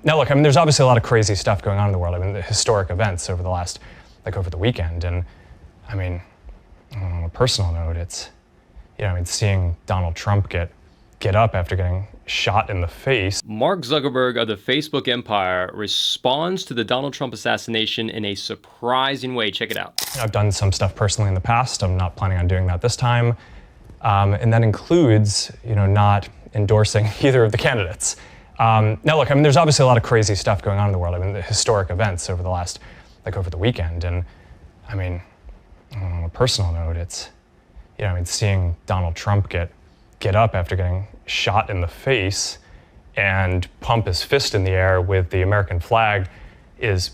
Now, look, I mean, there's obviously a lot of crazy stuff going on in the world. I mean, the historic events over over the weekend. And I mean, on a personal note, it's, seeing Donald Trump get up after getting shot in the face. Mark Zuckerberg of the Facebook empire responds to the Donald Trump assassination in a surprising way. Check it out. I've done some stuff personally in the past. I'm not planning on doing that this time. And that includes, not endorsing either of the candidates. Now, look, I mean, there's obviously a lot of crazy stuff going on in the world. I mean, the historic events over over the weekend. And I mean, on a personal note, it's, seeing Donald Trump get up after getting shot in the face and pump his fist in the air with the American flag is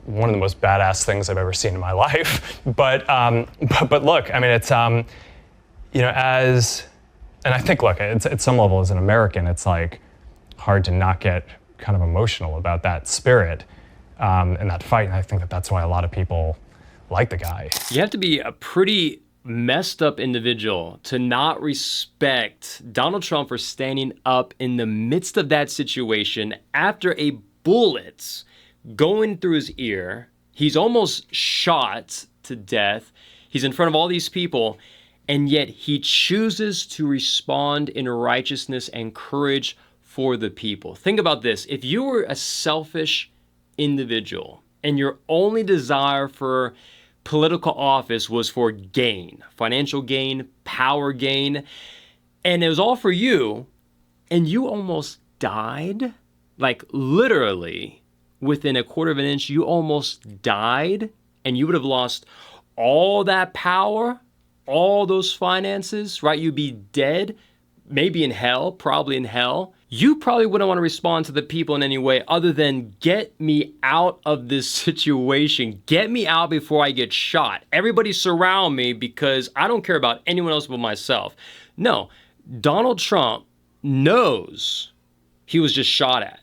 one of the most badass things I've ever seen in my life. But look, I mean, it's, and I think, look, it's, at some level as an American, it's like hard to not get kind of emotional about that spirit and that fight. And I think that's why a lot of people like the guy. You have to be a pretty messed up individual to not respect Donald Trump for standing up in the midst of that situation after a bullet going through his ear. He's almost shot to death. He's in front of all these people, and yet he chooses to respond in righteousness and courage for the people. Think about this. If you were a selfish individual and your only desire for political office was for gain, financial gain, power gain, and it was all for you, and you almost died, like literally within a quarter of an inch, you almost died, and you would have lost all that power, all those finances, right? You'd be dead, maybe in hell, probably in hell. You probably wouldn't want to respond to the people in any way other than get me out of this situation. Get me out before I get shot. Everybody surround me because I don't care about anyone else but myself. No, Donald Trump knows he was just shot at.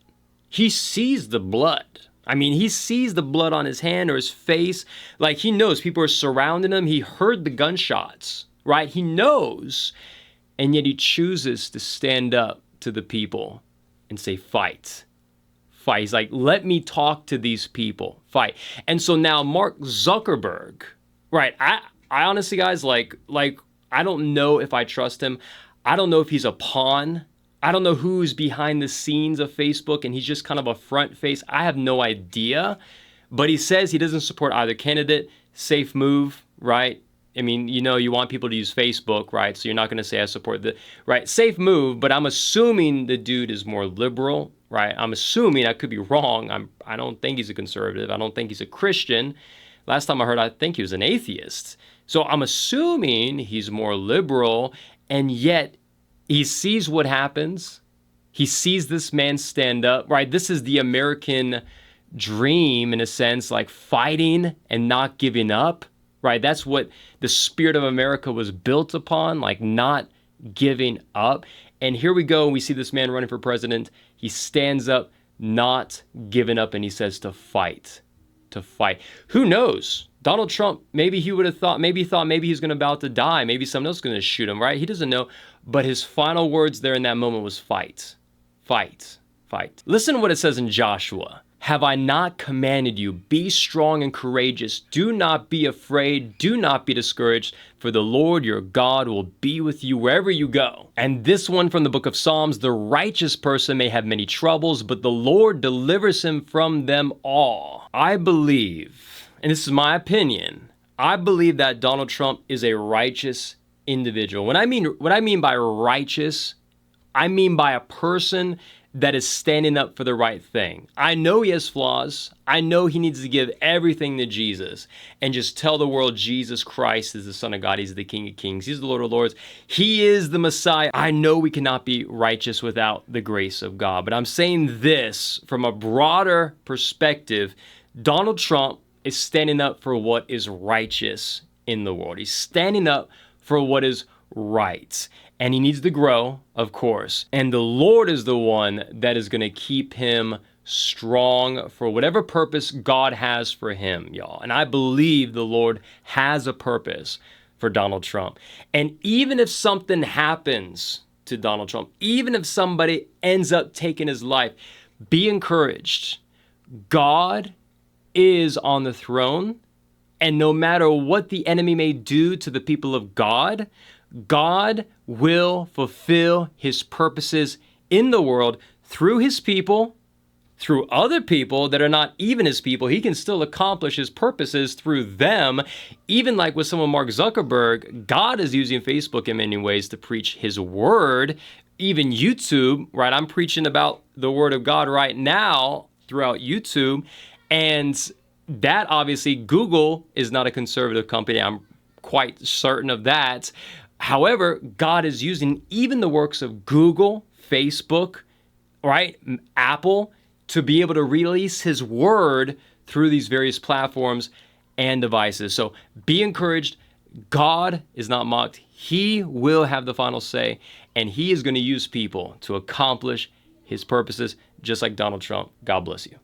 He sees the blood. I mean, he sees the blood on his hand or his face. Like, he knows people are surrounding him. He heard the gunshots, right? He knows. And yet he chooses to stand up to the people and say, fight. Fight. He's like, let me talk to these people. Fight. And so now Mark Zuckerberg, right? I honestly, guys, like I don't know if I trust him. I don't know if he's a pawn. I don't know who's behind the scenes of Facebook and he's just kind of a front face. I have no idea. But he says he doesn't support either candidate. Safe move, right? I mean, you want people to use Facebook, right? So you're not going to say I support the, right? Safe move, but I'm assuming the dude is more liberal, right? I'm assuming, I could be wrong. I don't think he's a conservative. I don't think he's a Christian. Last time I heard, I think he was an atheist. So I'm assuming he's more liberal, and yet he sees what happens. He sees this man stand up, right? This is the American dream in a sense, like fighting and not giving up. Right, that's what the spirit of America was built upon, like not giving up. And here we go, we see this man running for president. He stands up, not giving up, and he says to fight, to fight. Who knows? Donald Trump, maybe he would have thought, maybe he's going to about to die. Maybe someone else is going to shoot him, right? He doesn't know. But his final words there in that moment was fight, fight, fight. Listen to what it says in Joshua. Have I not commanded you? Be strong and courageous. Do not be afraid. Do not be discouraged, for the Lord your God will be with you wherever you go. And this one from the book of Psalms, the righteous person may have many troubles, but the Lord delivers him from them all. I believe, and this is my opinion, I believe that Donald Trump is a righteous individual. What I mean by righteous, I mean by a person that is standing up for the right thing. I know he has flaws. I know he needs to give everything to Jesus and just tell the world Jesus Christ is the Son of God. He's the King of Kings. He's the Lord of Lords. He is the Messiah. I know we cannot be righteous without the grace of God. But I'm saying this from a broader perspective. Donald Trump is standing up for what is righteous in the world. He's standing up for what is right. And he needs to grow, of course. And the Lord is the one that is going to keep him strong for whatever purpose God has for him, y'all. And I believe the Lord has a purpose for Donald Trump. And even if something happens to Donald Trump, even if somebody ends up taking his life, be encouraged. God is on the throne, and no matter what the enemy may do to the people of God, God will fulfill his purposes in the world through his people, through other people that are not even his people. He can still accomplish his purposes through them. Even like with someone Mark Zuckerberg, God is using Facebook in many ways to preach his word. Even YouTube, right? I'm preaching about the word of God right now throughout YouTube. And that obviously, Google is not a conservative company. I'm quite certain of that. However, God is using even the works of Google, Facebook, right? Apple, to be able to release his word through these various platforms and devices. So be encouraged. God is not mocked. He will have the final say, and he is going to use people to accomplish his purposes, just like Donald Trump. God bless you.